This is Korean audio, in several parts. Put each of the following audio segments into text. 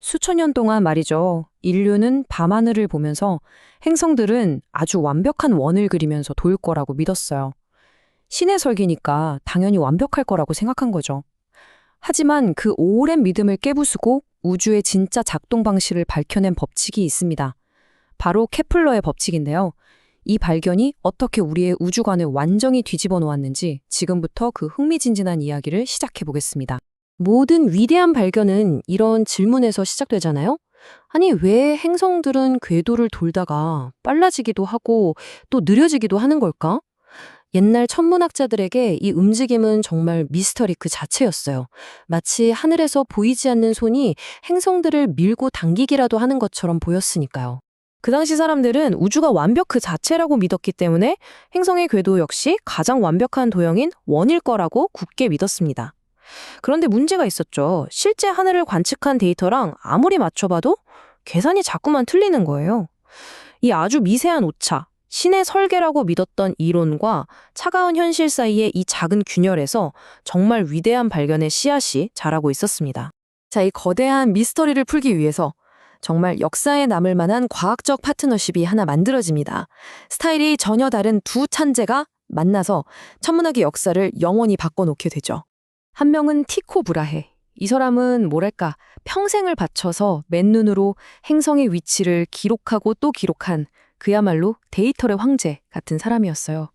수천 년 동안 말이죠. 인류는 밤하늘을 보면서 행성들은 아주 완벽한 원을 그리면서 돌 거라고 믿었어요. 신의 설계니까 당연히 완벽할 거라고 생각한 거죠. 하지만 그 오랜 믿음을 깨부수고 우주의 진짜 작동 방식을 밝혀낸 법칙이 있습니다. 바로 케플러의 법칙인데요. 이 발견이 어떻게 우리의 우주관을 완전히 뒤집어 놓았는지 지금부터 그 흥미진진한 이야기를 시작해 보겠습니다. 모든 위대한 발견은 이런 질문에서 시작되잖아요? 아니, 왜 행성들은 궤도를 돌다가 빨라지기도 하고 또 느려지기도 하는 걸까? 옛날 천문학자들에게 이 움직임은 정말 미스터리 그 자체였어요. 마치 하늘에서 보이지 않는 손이 행성들을 밀고 당기기라도 하는 것처럼 보였으니까요. 그 당시 사람들은 우주가 완벽 그 자체라고 믿었기 때문에 행성의 궤도 역시 가장 완벽한 도형인 원일 거라고 굳게 믿었습니다. 그런데 문제가 있었죠. 실제 하늘을 관측한 데이터랑 아무리 맞춰봐도 계산이 자꾸만 틀리는 거예요. 이 아주 미세한 오차, 신의 설계라고 믿었던 이론과 차가운 현실 사이의 이 작은 균열에서 정말 위대한 발견의 씨앗이 자라고 있었습니다. 자, 이 거대한 미스터리를 풀기 위해서 정말 역사에 남을 만한 과학적 파트너십이 하나 만들어집니다. 스타일이 전혀 다른 두 천재가 만나서 천문학의 역사를 영원히 바꿔놓게 되죠. 한 명은 티코 브라헤. 이 사람은 뭐랄까 평생을 바쳐서 맨눈으로 행성의 위치를 기록하고 또 기록한 그야말로 데이터의 황제 같은 사람이었어요.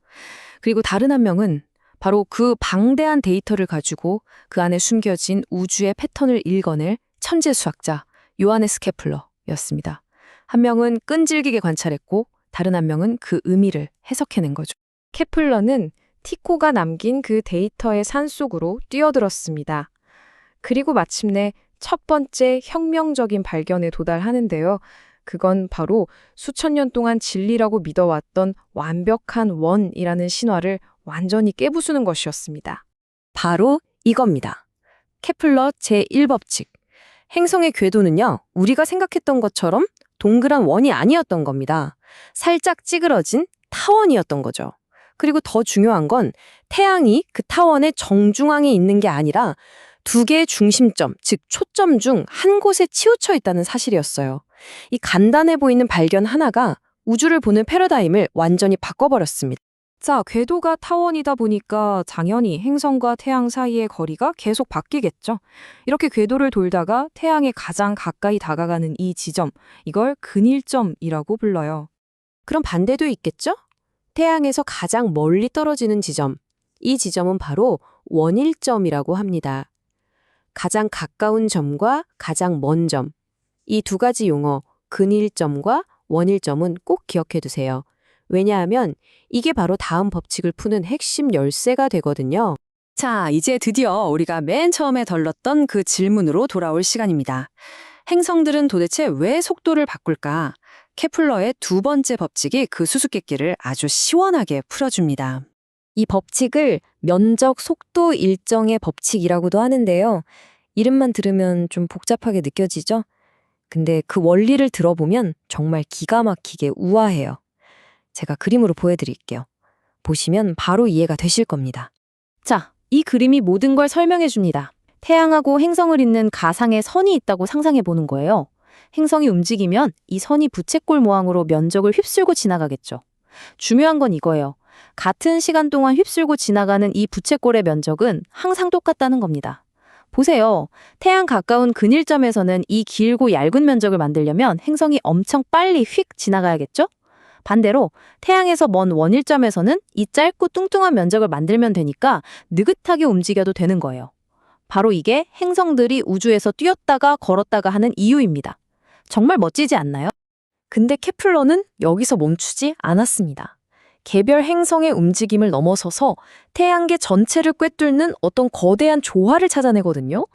그리고 다른 한 명은 바로 그 방대한 데이터를 가지고 그 안에 숨겨진 우주의 패턴을 읽어낼 천재 수학자 요하네스 케플러였습니다. 한 명은 끈질기게 관찰했고 다른 한 명은 그 의미를 해석해낸 거죠. 케플러는 티코가 남긴 그 데이터의 산속으로 뛰어들었습니다. 그리고 마침내 첫 번째 혁명적인 발견에 도달하는데요. 그건 바로 수천 년 동안 진리라고 믿어왔던 완벽한 원이라는 신화를 완전히 깨부수는 것이었습니다. 바로 이겁니다. 케플러 제1법칙. 행성의 궤도는요, 우리가 생각했던 것처럼 동그란 원이 아니었던 겁니다. 살짝 찌그러진 타원이었던 거죠. 그리고 더 중요한 건 태양이 그 타원의 정중앙에 있는 게 아니라 두 개의 중심점, 즉 초점 중 한 곳에 치우쳐 있다는 사실이었어요. 이 간단해 보이는 발견 하나가 우주를 보는 패러다임을 완전히 바꿔버렸습니다. 자, 궤도가 타원이다 보니까 당연히 행성과 태양 사이의 거리가 계속 바뀌겠죠. 이렇게 궤도를 돌다가 태양에 가장 가까이 다가가는 이 지점, 이걸 근일점이라고 불러요. 그럼 반대도 있겠죠? 태양에서 가장 멀리 떨어지는 지점, 이 지점은 바로 원일점이라고 합니다. 가장 가까운 점과 가장 먼 점, 이 두 가지 용어, 근일점과 원일점은 꼭 기억해 두세요. 왜냐하면 이게 바로 다음 법칙을 푸는 핵심 열쇠가 되거든요. 자, 이제 드디어 우리가 맨 처음에 덜렀던 그 질문으로 돌아올 시간입니다. 행성들은 도대체 왜 속도를 바꿀까? 케플러의 두 번째 법칙이 그 수수께끼를 아주 시원하게 풀어줍니다. 이 법칙을 면적 속도 일정의 법칙이라고도 하는데요. 이름만 들으면 좀 복잡하게 느껴지죠? 근데 그 원리를 들어보면 정말 기가 막히게 우아해요. 제가 그림으로 보여드릴게요. 보시면 바로 이해가 되실 겁니다. 자, 이 그림이 모든 걸 설명해 줍니다. 태양하고 행성을 잇는 가상의 선이 있다고 상상해 보는 거예요. 행성이 움직이면 이 선이 부채꼴 모양으로 면적을 휩쓸고 지나가겠죠. 중요한 건 이거예요. 같은 시간 동안 휩쓸고 지나가는 이 부채꼴의 면적은 항상 똑같다는 겁니다. 보세요. 태양 가까운 근일점에서는 이 길고 얇은 면적을 만들려면 행성이 엄청 빨리 휙 지나가야겠죠? 반대로 태양에서 먼 원일점에서는 이 짧고 뚱뚱한 면적을 만들면 되니까 느긋하게 움직여도 되는 거예요. 바로 이게 행성들이 우주에서 뛰었다가 걸었다가 하는 이유입니다. 정말 멋지지 않나요? 근데 케플러는 여기서 멈추지 않았습니다. 개별 행성의 움직임을 넘어서서 태양계 전체를 꿰뚫는 어떤 거대한 조화를 찾아내거든요.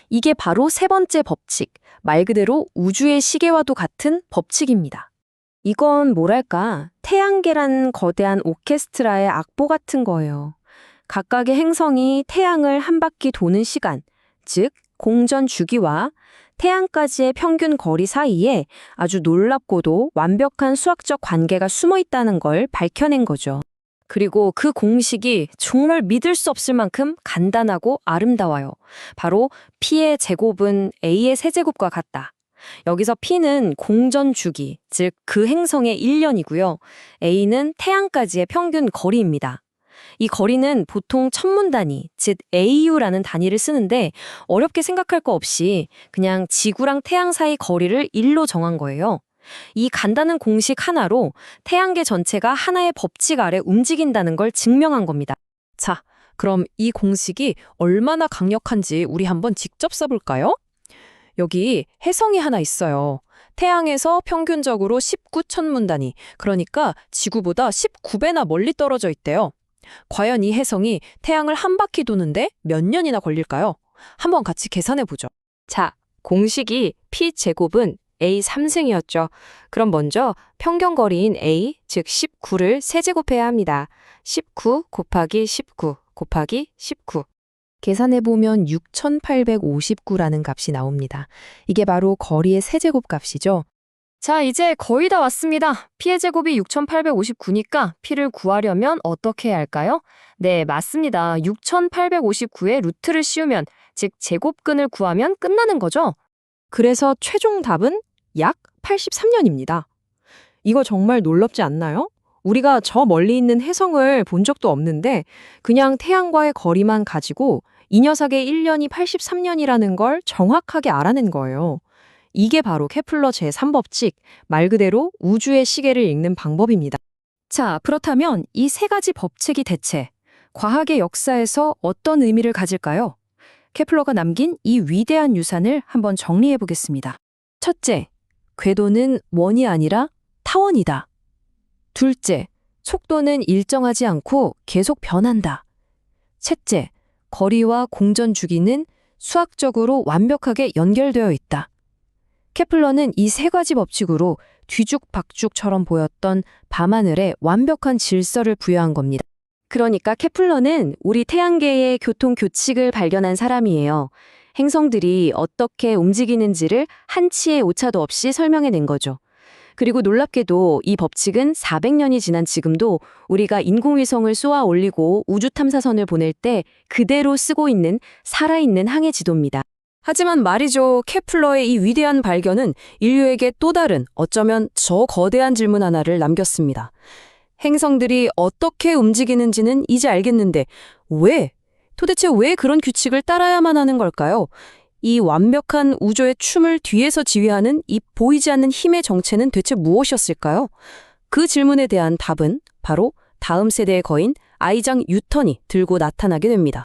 이게 바로 세 번째 법칙, 말 그대로 우주의 시계와도 같은 법칙입니다. 이건 뭐랄까, 태양계란 거대한 오케스트라의 악보 같은 거예요. 각각의 행성이 태양을 한 바퀴 도는 시간, 즉 공전 주기와 태양까지의 평균 거리 사이에 아주 놀랍고도 완벽한 수학적 관계가 숨어 있다는 걸 밝혀낸 거죠. 그리고 그 공식이 정말 믿을 수 없을 만큼 간단하고 아름다워요. 바로 P의 제곱은 A의 세제곱과 같다. 여기서 P는 공전 주기, 즉 그 행성의 일년이고요. A는 태양까지의 평균 거리입니다. 이 거리는 보통 천문 단위, 즉 AU라는 단위를 쓰는데 어렵게 생각할 거 없이 그냥 지구랑 태양 사이 거리를 1로 정한 거예요. 이 간단한 공식 하나로 태양계 전체가 하나의 법칙 아래 움직인다는 걸 증명한 겁니다. 자, 그럼 이 공식이 얼마나 강력한지 우리 한번 직접 써볼까요? 여기 혜성이 하나 있어요. 태양에서 평균적으로 19천문 단위, 그러니까 지구보다 19배나 멀리 떨어져 있대요. 과연 이 혜성이 태양을 한 바퀴 도는데 몇 년이나 걸릴까요? 한번 같이 계산해보죠. 자, 공식이 P제곱은 A 3승이었죠. 그럼 먼저 평균거리인 A, 즉 19를 세제곱해야 합니다. 19 곱하기 19 곱하기 19. 계산해보면 6,859라는 값이 나옵니다. 이게 바로 거리의 세제곱 값이죠. 자, 이제 거의 다 왔습니다. P의 제곱이 6,859니까 P를 구하려면 어떻게 해야 할까요? 네, 맞습니다. 6,859의 루트를 씌우면, 즉 제곱근을 구하면 끝나는 거죠. 그래서 최종 답은 약 83년입니다. 이거 정말 놀랍지 않나요? 우리가 저 멀리 있는 혜성을 본 적도 없는데 그냥 태양과의 거리만 가지고 이 녀석의 1년이 83년이라는 걸 정확하게 알아낸 거예요. 이게 바로 케플러 제3법칙, 말 그대로 우주의 시계를 읽는 방법입니다. 자, 그렇다면 이 세 가지 법칙이 대체 과학의 역사에서 어떤 의미를 가질까요? 케플러가 남긴 이 위대한 유산을 한번 정리해 보겠습니다. 첫째, 궤도는 원이 아니라 타원이다. 둘째, 속도는 일정하지 않고 계속 변한다. 셋째, 거리와 공전 주기는 수학적으로 완벽하게 연결되어 있다. 케플러는 이 세 가지 법칙으로 뒤죽박죽처럼 보였던 밤하늘에 완벽한 질서를 부여한 겁니다. 그러니까 케플러는 우리 태양계의 교통 규칙을 발견한 사람이에요. 행성들이 어떻게 움직이는지를 한치의 오차도 없이 설명해낸 거죠. 그리고 놀랍게도 이 법칙은 400년이 지난 지금도 우리가 인공위성을 쏘아 올리고 우주 탐사선을 보낼 때 그대로 쓰고 있는 살아있는 항해 지도입니다. 하지만 말이죠, 케플러의 이 위대한 발견은 인류에게 또 다른, 어쩌면 저 거대한 질문 하나를 남겼습니다. 행성들이 어떻게 움직이는지는 이제 알겠는데 도대체 왜 그런 규칙을 따라야만 하는 걸까요? 이 완벽한 우주의 춤을 뒤에서 지휘하는 이 보이지 않는 힘의 정체는 대체 무엇이었을까요? 그 질문에 대한 답은 바로 다음 세대의 거인 아이작 뉴턴이 들고 나타나게 됩니다.